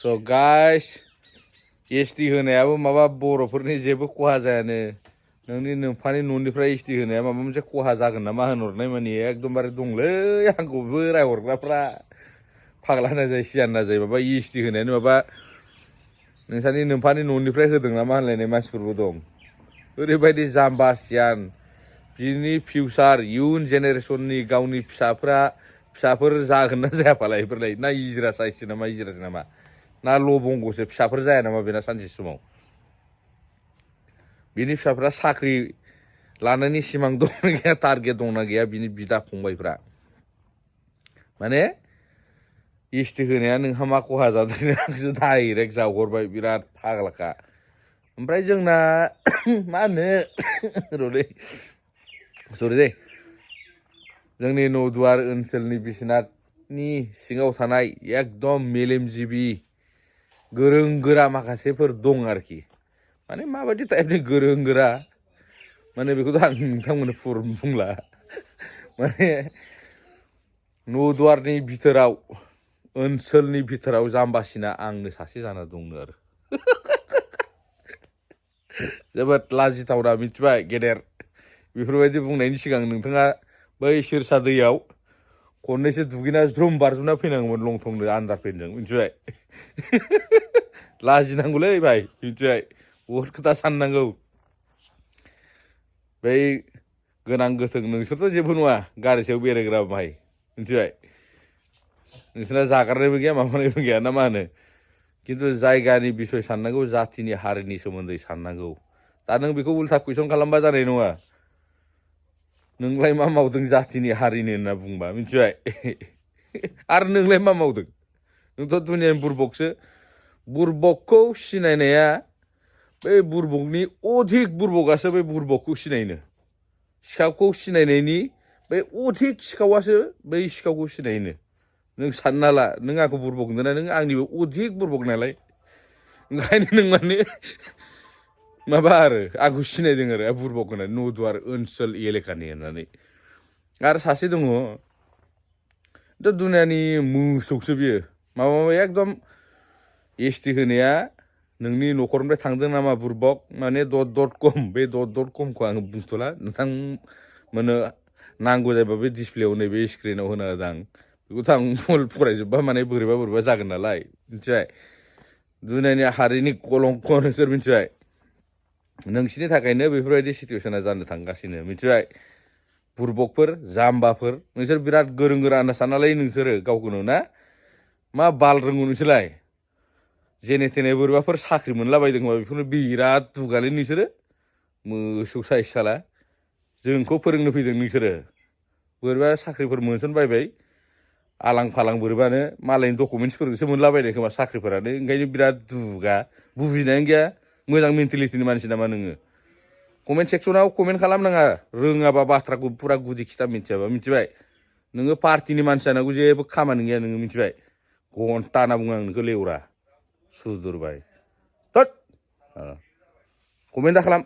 So guys, ST होनायाबो माबा बर'फोरनि जेबो खहा जायानो नोंनि नोंफानि न'निफ्राय ST होनाया माबा मोनसे खहा जागोन नामा होनहरनाय माने एकदमबारे दंलै आंखौबो रायहरग्राफ्रा फाग्ला नाजाय सियान नाजाय माबा ST होनायानो माबा नोंसानि नोंफानि न'निफ्राय होदों नामा होनलायनाय मानसिफोरबो दं ओरैबायदि जाम्बा सियान बिनि फिउचार इयुन जेनेरेसननि गावनि फिसाफोर जागोन ना जायाफालाय बेफोरलाय ना इजिरा साइससो नामा इजिरासो नामा ना लबंगसो फिसाफोर जाया नामा बेना सानसे समाव बिनि फिसाफ्रा साख्रि लानायनि सिमां दंना गैया टारगेट दंना गैया बिनि बिदा फंबायफ्रा माने ST होनाया नोंहा मा खहा जादों आंसो डाइरेक्ट जावहरबाय बिराद फाग्लाखा ओमफ्राय जोंना मा होनो र'दै सरि दे जोंनि नौदुवार ओनसोलनि बिश्वनाथनि सिङाव थानाय एकदम मेलेमजिबि गोरों गोरा माखासेफोर दं आरोखि माने माबायदि टाइपनि गोरों गोरा माने बेखौथ' आं नोंथांमोननो बुंला माने नौदुवारनि बिथोराव ओनसोलनि बिथोराव जाम्बासिना आंनो सासे जाना दंनो आरो जोबोद लाजिथावना मिथिबाय गेदेर बेफोरबायदि बुंनायनि सिगां नोंथाङा बै सिरसा दैयाव खननैसो दुगैना ज्रुम बारजुमना फैनांगौमोन लंथंनो आन्दारफेनजों मिथिबाय लाजिनांगौलै भाई मिथिबाय बहुद खोथा साननांगौ बै गोनां गोथों नोंसोरथ' जेबो नङा गारि सायाव बेरायग्रा भाई मिथिबाय नोंसोरना जागारनायबो गैया माबानायबो गैया ना मा होनो खिन्थु जायगानि बिसय साननांगौ जातिनि हारिनि सोमोन्दै साननांगौ दा नों बेखौ उल्था कुइसन खालामबा जानाय नङा नोंलाय मा मावदों जातिनि हारिनि होनना बुंबा मिथिबाय आरो नोंलाय मा मावदों नोंथ' दुनियानि बुरबकसो बुरबकखौ सिनायनाया बै बुरबकनि अधिक बुरबकआसो बै बुरबकखौ सिनायनो सिखावखौ सिनायनायनि बै अधिक सिखावासो बै सिखावखौ सिनायनो नों सानना ला नों आंखौ बुरबक होनदोंना नों आंनिबो अधिक बुरबक नालाय ओंखायनो नों माने माबा आरो आंखौ सिनायदों आरो बुरबक होननानै नौदुवार ओनसोल एलेकानि होननानै आरो सासे दङ दा दुनियानि मोसौसो बियो माबा एकदम ST होनाया नोंनि न'खरनिफ्राय थांदों नामा बुरबक माने .com बे .comखौ आं बुंथ'ला नोंथांमोननो नांगौ जायोबा बे डिसप्लेयाव नैबे स्क्रिनाव होना होदों आं बेखौथ' आं फरायजोबबा माने बोरैबा जागोन नालाय मिथिबाय दुनियानि हारिनि कलंक नोंसोर मिथिबाय नोंसिनि थाखायनो बेफोरबायदि सिटुवेसना जानो थांगासिनो मिथिबाय बुरबकफोर जाम्बाफोर नोंसोर बिराद गोरों गोरा होनना साननालाय नोंसोरो गावखौनो ना मा बाल रोंगौ नोंसोरलाय जेने थेने बोरैबाफोर साख्रि मोनलाबायदोंबा बेफोरनो बिराद दुगालै नोंसोरो मोसौ साइस साला जोंखौ फोरोंनो फैदों नोंसोरो बोरैबा साख्रिफोर मोनसनबायबाय आलां फालां बोरैबानो मालायनि डकुमेन्टसफोरखौसो मोनलाबायनाय खोमा साख्रिफोरानो ओंखायनो बिराद दुगा बुजिनायानो गैया मोजां मेन्टेलिटिनि मानसि नामा नोङो कमेन्ट सेक्सनाव कमेन्ट खालामनाङा रोङाबा बाथ्राखौ पुरा गुदि खिथा मिथियाबा मिथिबाय नोङो पार्टिनि मानसि जानांगौ जेबो खामानि गैया नोङो मिथिबाय घन्टा होनना बुङो आं नोंखौ लेवरा सुदुरबाय थोद कमेन्ट दा खालाम